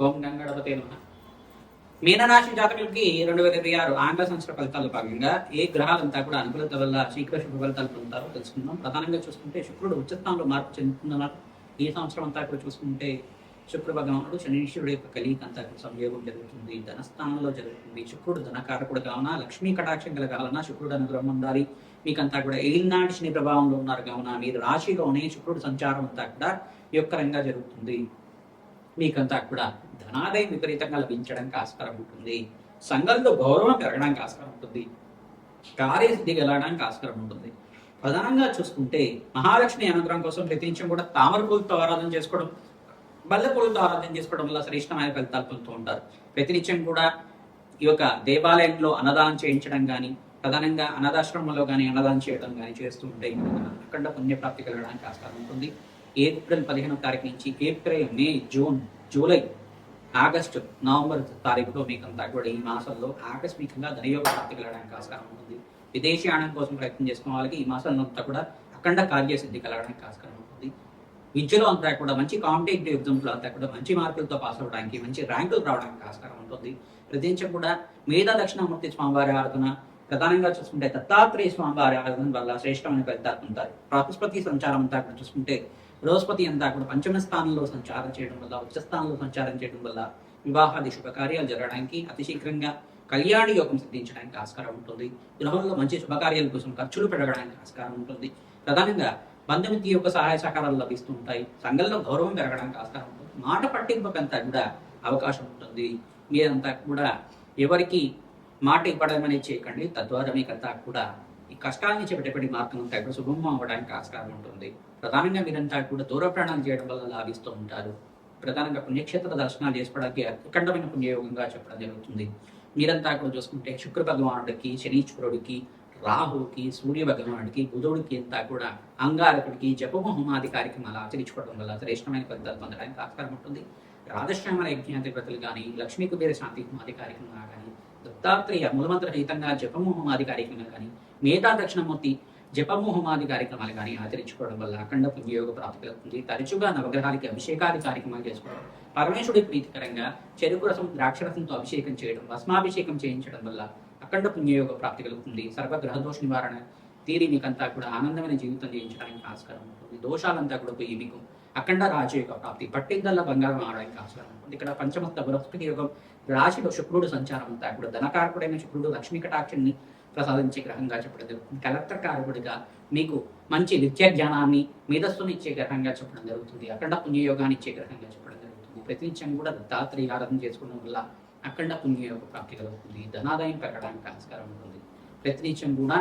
ఓం గంగణపతే నమః. మీనరాశి జాతకులకి 2026 ఆంగ్ల సంవత్సర ఫలితాల్లో భాగంగా ఏ గ్రహాలంతా కూడా అనుకూలత వల్ల శీఘ్ర శుభ ఫలితాలు పొందుతారో తెలుసుకుందాం. ప్రధానంగా చూసుకుంటే శుక్రుడు ఉచ్చస్థానంలో మార్పు చెందుతున్నారు. ఈ సంవత్సరం అంతా కూడా చూసుకుంటే శుక్ర భగవానుడు శనీశ్వరుడు యొక్క కలియిక అంతా సంయోగం జరుగుతుంది. ధనస్థానంలో జరుగుతుంది. శుక్రుడు ధనకారకుడు కావున లక్ష్మీ కటాక్షం కలగాలన్నా శుక్రుడు అనుగ్రహం ఉండాలి. మీకంతా కూడా ఏలినాటి శని ప్రభావంలో ఉన్నారు కావున మీరు రాశిలోనే శుక్రుడు సంచారం అంతా కూడా యొక్కరంగా జరుగుతుంది. మీకంతా కూడా ధనాదాయం విపరీతంగా లభించడానికి ఆస్కారం ఉంటుంది. సంఘంలో గౌరవం పెరగడానికి ఆస్కారం ఉంటుంది. కార్యసిద్ధి కలగడానికి ఆస్కారం ఉంటుంది. ప్రధానంగా చూసుకుంటే మహాలక్ష్మి అనుగ్రహం కోసం ప్రతినిత్యం కూడా తామర పూలతో ఆరాధన చేసుకోవడం, మల్లె పూలతో ఆరాధన చేసుకోవడం వల్ల శ్రేష్టమైన ఫలితాలు పొందుతూ ఉంటారు. ప్రతినిత్యం కూడా ఈ యొక్క దేవాలయంలో అన్నదానం చేయించడం కానీ, ప్రధానంగా అనాథాశ్రమంలో కానీ అన్నదానం చేయడం కానీ చేస్తూ ఉంటే అఖండ పుణ్యప్రాప్తి కలగడానికి ఆస్కారం ఉంటుంది. ఏప్రిల్ 15వ తారీఖు నుంచి ఏప్రిల్, మే, జూన్, జూలై, ఆగస్టు, నవంబర్ తారీఖులో మీకంతా కూడా ఈ మాసంలో ఆకస్మికంగా ధనయోగ ప్రాప్తి కలగడానికి ఆస్కారం ఉంటుంది. విదేశీయానం కోసం ప్రయత్నం చేసుకున్న వాళ్ళకి ఈ మాసంలో అంతా కూడా అఖండ కార్యసిద్ధి కలగడానికి ఆస్కారం ఉంటుంది. విద్యలో అంతా కూడా మంచి కాంపిటేటివ్ ఎగ్జామ్స్లో అంతా కూడా మంచి మార్కులతో పాస్ అవ్వడానికి, మంచి ర్యాంకులు రావడానికి ఆస్కారం ఉంటుంది. ప్రతినిత్యం కూడా మేధా దక్షిణామూర్తి స్వామివారి ఆరాధన, ప్రధానంగా చూసుకుంటే దత్తాత్రేయ స్వామివారి ఆరాధన వల్ల శ్రేష్టమైన ఫలితాలు పొందుతారు. బృహస్పతి సంచారం అంతా కూడా చూసుకుంటే బృహస్పతి అంతా కూడా పంచమ స్థానంలో సంచారం చేయడం వల్ల, ఉచ్చ స్థానంలో సంచారం చేయడం వల్ల వివాహాది శుభకార్యాలు జరగడానికి, అతి శీఘ్రంగా కళ్యాణ యోగం సిద్ధించడానికి ఆస్కారం ఉంటుంది. గృహంలో మంచి శుభకార్యాల కోసం ఖర్చులు పెరగడానికి ఆస్కారం ఉంటుంది. ప్రధానంగా బంధుమిత్తి యొక్క సహాయ సహకారాలు లభిస్తూ ఉంటాయి. సంఘంలో గౌరవం పెరగడానికి ఆస్కారం ఉంటుంది. మాట పట్టింపుకంతా కూడా అవకాశం ఉంటుంది. మీరంతా కూడా ఎవరికి మాట ఇవ్వడం అనేది చేయకండి. తద్వారా మీకంతా కూడా ఈ కష్టాన్ని చేపట్టేపటి మార్గం అంతా కూడా శుభం అవ్వడానికి ఆస్కారం ఉంటుంది. ప్రధానంగా మీరంతా కూడా దూర ప్రయాణాలు చేయడం వల్ల లాభిస్తూ ఉంటారు. ప్రధానంగా పుణ్యక్షేత్ర దర్శనాలు చేసుకోవడానికి అఖండమైన పుణ్యయోగంగా చెప్పడం జరుగుతుంది. మీరంతా కూడా చూసుకుంటే శుక్ర భగవానుడికి, శనీశ్వరుడికి, రాహుకి, సూర్య భగవానుడికి, బుధుడికి అంతా కూడా అంగారకుడికి జపము హోమాది కార్యక్రమాలు ఆచరించుకోవడం వల్ల శ్రేష్టమైన ఫలితాలు పొందడానికి ఆస్కారం ఉంటుంది. రాధశ్యామల యజ్ఞాతి వ్రతులు కానీ, లక్ష్మీ కుబేర శాంతి హోమాది కార్యక్రమాలు కానీ, దత్తాత్రేయ మూలమంత్ర రహితంగా జపము హోమాది కార్యక్రమాలు కానీ, మేధా దక్షిణమూర్తి జపము హోమాది కార్యక్రమాలు కానీ ఆచరించుకోవడం వల్ల అఖండ పుణ్యయోగ ప్రాప్తి కలుగుతుంది. తరచుగా నవగ్రహాలకి అభిషేకాది కార్యక్రమాలు చేసుకోవడం, పరమేశ్వరుడి ప్రీతికరంగా చెరుకు రసం, ద్రాక్షరసంతో అభిషేకం చేయడం, భస్మాభిషేకం చేయించడం వల్ల అఖండ పుణ్యయోగ ప్రాప్తి కలుగుతుంది. సర్వగ్రహ దోష నివారణ తీరి మీకంతా కూడా ఆనందమైన జీవితం జీవించడానికి ఆస్కారం ఉంటుంది. దోషాలంతా కూడా పోయి మీకు అఖండ రాజయోగ ప్రాప్తి, పట్టిందల్లా బంగారం ఆడడానికి ఆస్కారం ఉంటుంది. ఇక్కడ పంచమస్త బృహస్పతి యోగం రాశిలో శుక్రుడు సంచారం అంతా కూడా ధనకారకుడైన శుక్రుడు లక్ష్మీ కటాక్షాన్ని ప్రసాదించే గ్రహంగా చెప్పడం జరుగుతుంది. కలెక్టర్ కారకుడిగా మీకు మంచి విద్యా జ్ఞానాన్ని, మేధస్సుని ఇచ్చే గ్రహంగా చెప్పడం జరుగుతుంది. అఖండ పుణ్యయోగాన్ని ఇచ్చే గ్రహంగా చెప్పడం జరుగుతుంది. ప్రతినిత్యం కూడా దత్తాత్రేయ ఆరాధన చేసుకోవడం వల్ల అఖండ పుణ్యయోగ ప్రాప్తి కలుగుతుంది. ధనాదాయం పెరగడానికి ఆస్కారం ఉంటుంది. ప్రతినిత్యం కూడా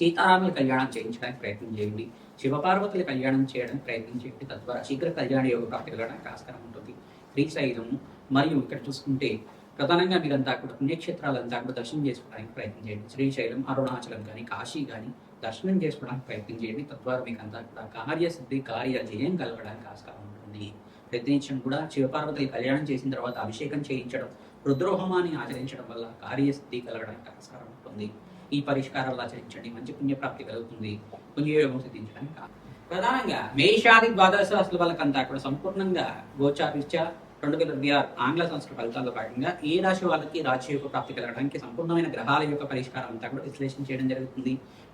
సీతారాముల కళ్యాణం చేయించడానికి ప్రయత్నం చేయండి. శివపార్వతుల కళ్యాణం చేయడానికి ప్రయత్నం చేయండి. తద్వారా శీఘ్ర కళ్యాణ యోగ ప్రాప్తి కలగడానికి ఆస్కారం ఉంటుంది. శ్రీశైలము మరియు ఇక్కడ చూసుకుంటే ప్రధానంగా మీరంతా కూడా పుణ్యక్షేత్రాలంతా కూడా దర్శనం చేసుకోవడానికి ప్రయత్నం చేయండి. శ్రీశైలం, అరుణాచలం కానీ, కాశీ కానీ దర్శనం చేసుకోవడానికి ప్రయత్నం చేయండి. తద్వారా మీకు అంతా కూడా కార్యసిద్ధి, కార్య జయం కలగడానికి ఆస్కారం ఉంటుంది. ప్రతినిత్యం కూడా శివపార్వతులు కళ్యాణం చేసిన తర్వాత అభిషేకం చేయించడం, రుద్రోహమాన్ని ఆచరించడం వల్ల కార్యసిద్ధి కలగడానికి ఆస్కారం ఉంటుంది. ఈ పరిష్కారాలు ఆచరించండి, మంచి పుణ్యప్రాప్తి కలుగుతుంది. పుణ్యయోగం సిద్ధించడానికి ప్రధానంగా మేషాది ద్వాదశ రాశుల వాళ్ళకంతా కూడా సంపూర్ణంగా గోచారీత్యా 2026 ఆంగ్ల సంవత్సర ఫలితాల్లో భాగంగా ఏ రాశి వాళ్ళకి రాజయోగ ప్రాప్తి కలగడానికి సంపూర్ణమైన గ్రహాల యొక్క పరిష్కారం అంతా కూడా విశ్లేషణ చేయడం జరుగుతుంది.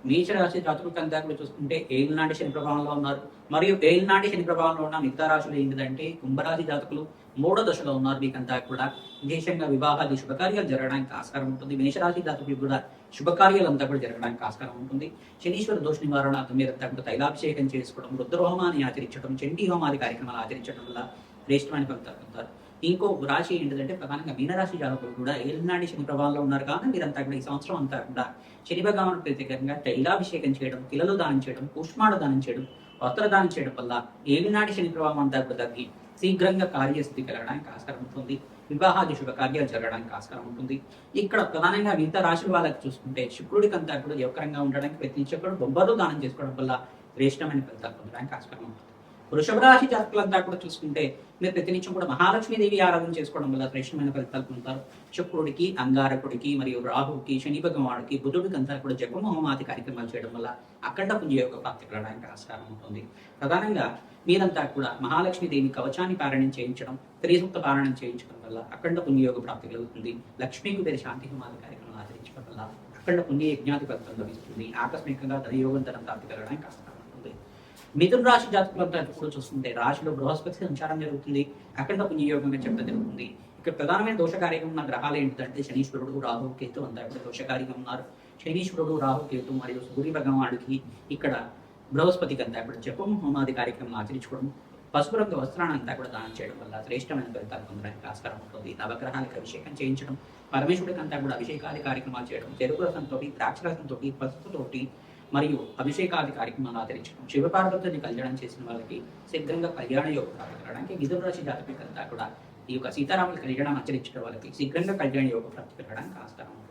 మేషరాశి జాతకులకంతా కూడా చూసుకుంటే ఏలినాటి శని ప్రభావంలో ఉన్నారు. మరియు ఏలినాటి శని ప్రభావంలో ఉన్న మిగతా రాశులు ఏంటిదంటే కుంభరాశి జాతకులు 3వ దశలో ఉన్నారు. మీకంతా కూడా విశేషంగా వివాహాది శుభకార్యాలు జరగడానికి ఆస్కారం ఉంటుంది. మేషరాశి జాతకులు కూడా శుభకార్యాలంతా కూడా జరగడానికి ఆస్కారం ఉంటుంది. శనీశ్వర దోష నివారణార్థం మీరంతా కూడా తైలాభిషేకం చేసుకోవడం, రుద్రహోమాన్ని ఆచరించడం, చండీ హోమాది కార్యక్రమాలు ఆచరించడం వల్ల శ్రేష్టమైన ఫలితాలు పొందుతారు. ఇంకో రాశి ఏంటంటే ప్రధానంగా మీనరాశి జాతకులు కూడా ఏలినాటి శని ప్రభావంలో ఉన్నారు కాబట్టి మీరంతా కూడా ఈ సంవత్సరం అంతా కూడా శని భగవానుడు ప్రత్యేకంగా తైలాభిషేకం చేయడం, కిలలు దానం చేయడం, పుష్మాడు దానం చేయడం, వస్త్రదానం చేయడం వల్ల ఏలినాటి శని ప్రభావం అంతా కూడా తగ్గి శీఘ్రంగా కార్యస్థితి కలగడానికి ఆస్కారం ఉంటుంది. వివాహాది శుభకార్యాలు జరగడానికి ఆస్కారం ఉంటుంది. ఇక్కడ ప్రధానంగా మిగతా రాశుల వాళ్ళకి చూసుకుంటే శుక్రుడికి అంతా కూడా యోగకరంగా ఉండడానికి ప్రయత్నించేప్పుడు బొబ్బరు దానం చేసుకోవడం వల్ల శ్రేష్టమైన ఫలితాలు పొందడానికి ఆస్కారం ఉంటుంది. వృషభ రాశి జాతకులంతా కూడా చూసుకుంటే మీరు ప్రతినిత్యం కూడా మహాలక్ష్మీదేవి ఆరాధన చేసుకోవడం వల్ల శ్రేష్టమైన ఫలితాలు పొందుతారు. శుక్రుడికి, అంగారకుడికి మరియు రాహుకి, శని భగవానుడికి, బుధుడికి అంతా కూడా జప హోమాది కార్యక్రమాలు చేయడం వల్ల అఖండ పుణ్యయోగ ప్రాప్తి కలగడానికి ఆస్కారం ఉంటుంది. ప్రధానంగా మీరంతా కూడా మహాలక్ష్మీదేవి కవచాన్ని పారాయణం చేయించడం, త్రిసూక్త పారాయణం చేయించడం వల్ల అఖండ పుణ్యయోగ ప్రాప్తి కలుగుతుంది. లక్ష్మీ కుబేర శాంతి హోమాది కార్యక్రమాలు ఆచరించడం వల్ల అఖండ పుణ్య యజ్ఞాది ఫలితం లభిస్తుంది. ఆకస్మికంగా ధనయోగం ధనం ప్రాప్తి కలగడానికి ఆస్కారం ఉంటుంది. మిథున రాశి జాతకులంతా కూడా చూస్తుంటే రాశిలో బృహస్పతి సంచారం జరుగుతుంది. అఖండ పుణ్యయోగంగా చెప్పడం జరుగుతుంది. ఇక్కడ ప్రధానమైన దోషకార్యంగా ఉన్న గ్రహాలు ఏంటంటే శనీశ్వరుడు, రాహు, కేతు అంతా కూడా దోషకార్యంగా ఉన్నారు. శనీశ్వరుడు, రాహు, కేతు మరియు సూర్య భగవానుడికి ఇక్కడ బృహస్పతికి అంతా కూడా జపం హోమాది కార్యక్రమం ఆచరించుకోవడం, పసుపు రంగు వస్త్రాన్ని అంతా కూడా దానం చేయడం వల్ల శ్రేష్టమైన ఫలితాలు పొందడానికి ఆస్కారం ఉంటుంది. నవగ్రహాలకు అభిషేకం చేయించడం, పరమేశ్వరుడికి అంతా కూడా అభిషేకాది కార్యక్రమాలు చేయడం, చెరుకు రసంతో, ద్రాక్ష రసంతో, పసుపుతోటి మరియు అభిషేకాది కార్యక్రమాలు ఆచరించడం, శివపార్వతుని కళ్యాణం చేసిన వాళ్ళకి శీఘ్రంగా కళ్యాణ యోగం ప్రాప్తి మిథున రాశి జాతకులంతా కూడా ఈ యొక్క సీతారాముల కళ్యాణం ఆచరించడం వాళ్ళకి శీఘ్రంగా కళ్యాణ యోగ ప్రాప్తి కలగడానికి ఆస్కారం ఉంటుంది.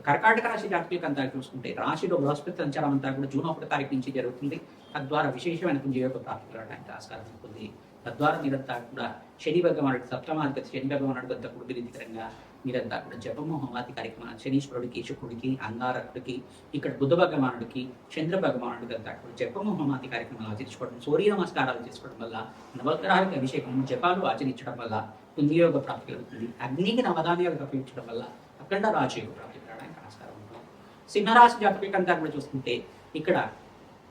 కర్కాటక రాశి జాతకులంతా చూసుకుంటే రాశిలో బృహస్పతి సంచారం అంతా కూడా జూన్ 1 తారీఖు నుంచి జరుగుతుంది. తద్వారా విశేషమైన పుణ్యయోగ ప్రాప్తి కలగడానికి ఆస్కారం ఉంటుంది. తద్వారా మీరంతా కూడా శని భగవానుడికి, సప్తమాధిపతి శని భగవానుడికి అంతా కూడా ప్రీతికరంగా మీరంతా కూడా జపము హోమాది కార్యక్రమాలు శనీశ్వరుడికి, శుక్రుడికి, అంగారకుడికి, ఇక్కడ బుధ భగవానుడికి, చంద్ర భగవానుడికి అంతా కూడా జపము హోమాది కార్యక్రమాలు ఆచరించుకోవడం, సూర్య నమస్కారాలు చేసుకోవడం వల్ల, నవగ్రహాలకు అభిషేకం, జపాలు ఆచరించడం వల్ల పుణ్యయోగ ప్రాప్తి కలుగుతుంది. అగ్నికి నవధాన్యాలు తప్పించడం వల్ల అఖండ రాజయోగ ప్రాప్తి కలగడానికి ఆస్కారం ఉంటుంది. సింహరాశి జాతకులంతా కూడా చూసుకుంటే ఇక్కడ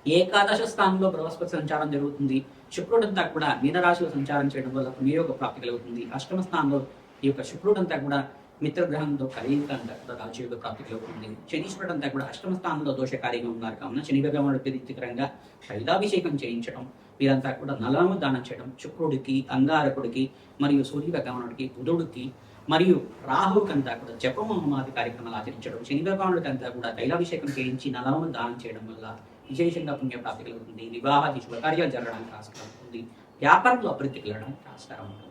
ఏకాదశ స్థానంలో బృహస్పతి సంచారం జరుగుతుంది. శుక్రుడంతా కూడా మీనరాశిలో సంచారం చేయడం వల్ల పుణ్యయోగ ప్రాప్తి కలుగుతుంది. అష్టమ స్థానంలో ఈ యొక్క శుక్రుడంతా కూడా మిత్రగ్రహంతో కలియుగ అంతా కూడా రాజయోగ ప్రాప్తి కలుగుతుంది. శనీశ్వరుడు అంతా కూడా అష్టమ స్థానంలో దోషకారిగా ఉన్నారు కావున శని భగవానుడి ప్రీతికరంగా తైలాభిషేకం చేయించడం, మీరంతా కూడా నలము దానం చేయడం, శుక్రుడికి, అంగారకుడికి మరియు సూర్య భగవానుడికి, బుధుడికి మరియు రాహువుకి అంతా కూడా జపము హోమాది కార్యక్రమాలు ఆచరించడం, శని భగవానుడికి అంతా కూడా తైలాభిషేకం చేయించి నలము దానం చేయడం వల్ల విశేషంగా పుణ్యప్రాప్తి కలుగుతుంది. వివాహాది శుభకార్యాలు జరగడానికి ఆస్కారం ఉంటుంది. వ్యాపారంలో అభివృద్ధి కలగడానికి ఆస్కారం ఉంటుంది.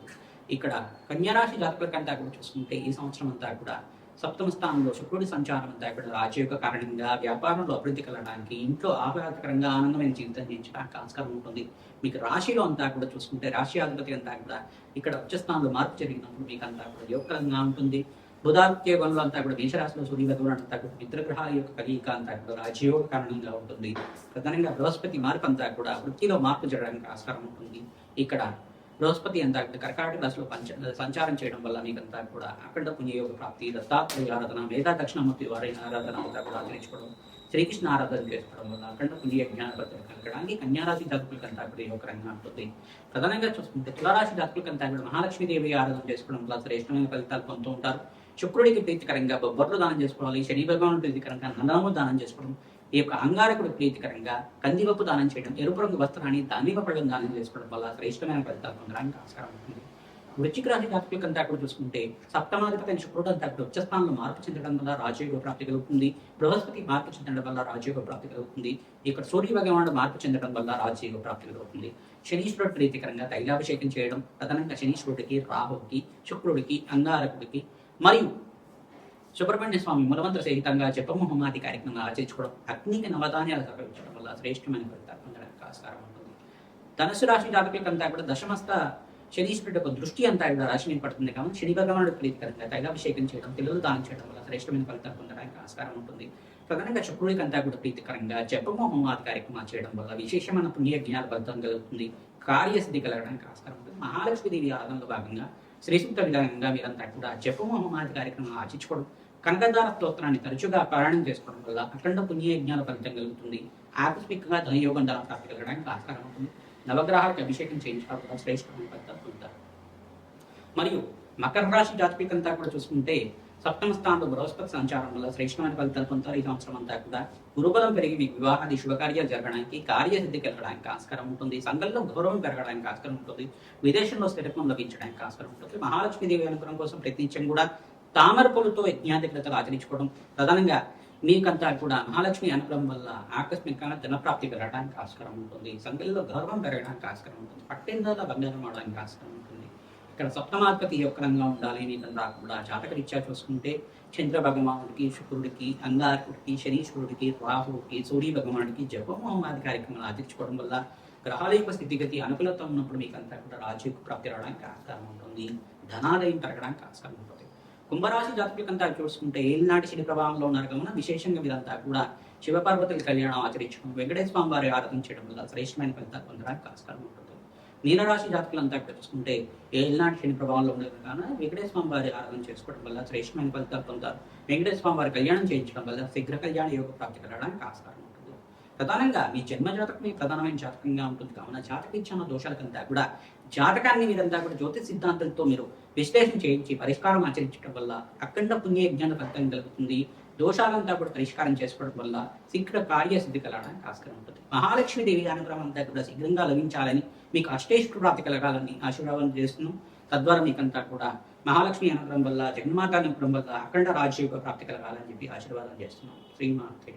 ఇక్కడ కన్యారాశి జాతకులకంతా కూడా చూసుకుంటే ఈ సంవత్సరం అంతా కూడా సప్తమ స్థానంలో శుక్రుడి సంచారం అంతా కూడా రాజయోగ కారణంగా వ్యాపారంలో అభివృద్ధి కలగడానికి, ఇంట్లో ఆహ్లాదకరంగా ఆనందమైన జీవితం జీవించడానికి ఆస్కారం ఉంటుంది. మీకు రాశిలో అంతా కూడా చూసుకుంటే రాశి అధిపతి అంతా కూడా ఇక్కడ ఉచ్చస్థానంలో మార్పు జరిగినప్పుడు మీకు అంతా కూడా యోగకరంగా ఉంటుంది. బుధాదిత్యోగంలో అంతా కూడా మేషరాశిలో సూర్య భగవానుడు అంతా కూడా మిత్రగ్రహాల యొక్క కలయిక అంతా కూడా రాజయోగ కారణంగా ఉంటుంది. ప్రధానంగా బృహస్పతి మార్పు అంతా కూడా వృత్తిలో మార్పు జరగడానికి ఆస్కారం ఉంటుంది. ఇక్కడ బృహస్పతి అంతా కర్కాటక రాశిలో సంచారం చేయడం వల్ల మీకంతా కూడా అఖండ పుణ్యయోగ ప్రాప్తి, దత్తాత్రేయ ఆరాధన, మేధా దక్షిణామూర్తి వారైన ఆరాధన అంతా కూడా ఆచరించుకోవడం, శ్రీకృష్ణ ఆరాధన చేసుకోవడం వల్ల అఖండ పుణ్య జ్ఞానపత్రం కలగడానికి కన్యారాశి జాతకులకంతా కూడా యోగకరంగా ఉంటుంది. ప్రధానంగా చూసుకుంటే తులారాశి జాతకులకంతా కూడా మహాలక్ష్మీదేవి ఆరాధన చేసుకోవడం వల్ల శ్రేష్టమైన ఫలితాలు పొందుతూ ఉంటారు. శుక్రుడికి ప్రీతికరంగా బొబ్బర్లు దానం చేసుకోవాలి. శని భగవానుడు ప్రీతికరంగా నల్లము దానం చేసుకోవడం, ఈ యొక్క అంగారకుడు ప్రీతికరంగా కందివప్పు దానం చేయడం, ఎరుపు రంగు వస్త్రాన్ని దానివ పళ్ళను దానం చేసుకోవడం వల్ల శ్రేష్టమైన ఫలితాలు పొందడానికి ఆస్కారం ఉంటుంది. వృశ్చిక రాశి జాతకులకంతా కూడా చూసుకుంటే సప్తమాధిపతి శుక్రుడు అంతా కూడా ఉచ్చస్థానంలో మార్పు చెందడం వల్ల రాజయోగ ప్రాప్తి కలుగుతుంది. బృహస్పతి మార్పు చెందడం వల్ల రాజయోగ ప్రాప్తి కలుగుతుంది. ఇక్కడ సూర్య భగవానుడు మార్పు చెందడం వల్ల రాజయోగ ప్రాప్తి కలుగుతుంది. శనీశ్వరుడు ప్రీతికరంగా తైలాభిషేకం చేయడం, ప్రధానంగా శనీశ్వరుడికి, రాహుకి, శుక్రుడికి, అంగారకుడికి మరియు సుబ్రహ్మణ్య స్వామి మూలమంత్ర సహితంగా జపము హోమాది కార్యక్రమాలు ఆచరించుకోవడం, అగ్నికి నవధాన్యాలు సమర్పించడం వల్ల శ్రేష్టమైన ఫలితాలు పొందడానికి ఆస్కారం ఉంటుంది. ధనుసు రాశి జాతకులకంతా కూడా దశమస్థ శనీశ్వరుడు యొక్క దృష్టి అంతా కూడా రాశి మీద పడుతుంది కాబట్టి శని భగవానుడు ప్రీతికరంగా తైలాభిషేకం చేయడం, పిల్లలు దానం చేయడం వల్ల శ్రేష్టమైన ఫలితాలు పొందడానికి ఆస్కారం ఉంటుంది. ప్రధానంగా శుక్రుడికి అంతా కూడా ప్రీతికరంగా జపము హోమాది కార్యక్రమాలు చేయడం వల్ల విశేషమైన పుణ్య జ్ఞాన ఫలితం కలుగుతుంది. కార్యసిద్ధి కలగడానికి ఆస్కారం ఉంటుంది. మహాలక్ష్మీదేవి ఆరాధనలో భాగంగా శ్రీసూక్త విధానంగా మీరంతా కూడా జపము హోమాది కార్యక్రమాలు ఆచరించుకోవడం, కనకదార స్తోత్రాన్ని తరచుగా పారాయణం చేసుకోవడం వల్ల అఖండ పుణ్య యజ్ఞాల ఫలితం కలుగుతుంది. ఆకస్మికంగా ధనయోగం ధన ప్రాప్తి కలగడానికి ఆస్కారం ఉంటుంది. నవగ్రహాలకు అభిషేకం చేయించడం వల్ల శ్రేష్టమైన ఫలితాలు పొందుతారు. మరియు మకర రాశి జాతకులకంతా కూడా చూసుకుంటే సప్తమ స్థానంలో బృహస్పతి సంచారం వల్ల శ్రేష్టమైన ఫలితాలు పొందుతారు. ఈ సంవత్సరం అంతా కూడా గురుబలం పెరిగి మీకు వివాహాది శుభకార్యాలు జరగడానికి, కార్యసిద్ధి కలగడానికి ఆస్కారం ఉంటుంది. సంఘంలో గౌరవం పెరగడానికి ఆస్కారం ఉంటుంది. విదేశంలో స్థిరత్వం లభించడానికి ఆస్కారం ఉంటుంది. మహాలక్ష్మీదేవి అనుగ్రహం కోసం ప్రయత్నించడం కూడా తామర పూలతో యజ్ఞాధికతలు ఆచరించుకోవడం, ప్రధానంగా మీకంతా కూడా మహాలక్ష్మి అనుగ్రహం వల్ల ఆకస్మికంగా ధనప్రాప్తి పెరగడానికి ఆస్కారం ఉంటుంది. సంఘంలో గౌరవం పెరగడానికి ఆస్కారం ఉంటుంది. పట్టిందల బంగారం అవడానికి ఆస్కారం ఉంటుంది. ఇక్కడ సప్తమాధిపతి యోగకరంగా ఉండాలి. మీకంతా కూడా జాతకరీత్యా చూసుకుంటే చంద్ర భగవానుడికి, శుక్రుడికి, అంగారకుడికి, శనీశ్వరుడికి, రాహువుకి, సూర్య భగవానుడికి జపము హోమాది కార్యక్రమాలు ఆచరించుకోవడం వల్ల గ్రహాల యొక్క స్థితిగతి అనుకూలత ఉన్నప్పుడు మీకు అంతా కూడా రాజ్యకు ప్రాప్తి రావడానికి ఆస్కారం ఉంటుంది, ధనాదాయం పెరగడానికి ఆస్కారం ఉంటుంది. కుంభరాశి జాతకులకంతా చూసుకుంటే ఏలినాటి శని ప్రభావంలో ఉన్నారు కావున విశేషంగా మీరంతా కూడా శివపార్వతుల కళ్యాణం ఆచరించడం, వెంకటేశ్వర స్వామి వారి ఆరాధన చేయడం వల్ల శ్రేష్టమైన ఫలితాలు పొందడానికి ఆస్కారం ఉంటుంది. మీనరాశి జాతకులంతా చూసుకుంటే ఏలినాటి శని ప్రభావంలో ఉండదు కావున వెంకటేశ్వర స్వామి వారి ఆరాధన చేసుకోవడం వల్ల శ్రేష్టమైన ఫలితాలు పొందుతారు. వెంకటేశ్వర స్వామి వారి కళ్యాణం చేయించడం వల్ల శీఘ్ర కళ్యాణ యోగ ప్రాప్తి కలగడానికి ఆస్కారం ఉంటుంది. ప్రధానంగా మీ జన్మ జాతకమే ప్రధానమైన జాతకంగా ఉంటుంది కావున జాతకిచ్చిన దోషాలకంతా కూడా జాతకాన్ని మీరంతా కూడా జ్యోతిష్ సిద్ధాంతంతో మీరు విశ్లేషణ చేయించి పరిష్కారం ఆచరించడం వల్ల అఖండ పుణ్య జ్ఞాన ఫలితం కలుగుతుంది. దోషాలంతా కూడా పరిష్కారం చేసుకోవడం వల్ల శీఘ్ర కార్యసిద్ధి కలగడానికి ఆస్కారం ఉంటుంది. మహాలక్ష్మీదేవి అనుగ్రహం అంతా కూడా శీఘ్రంగా లభించాలని, మీకు అష్టైష్ట ప్రాప్తి కలగాలని ఆశీర్వాదం చేస్తున్నాం. తద్వారా మీకంతా కూడా మహాలక్ష్మి అనుగ్రహం వల్ల, జగన్మాత అనుగ్రహం వల్ల అఖండ రాజ్య ప్రాప్తి కలగాలని చెప్పి ఆశీర్వాదం చేస్తున్నాం. శ్రీమాత్రే.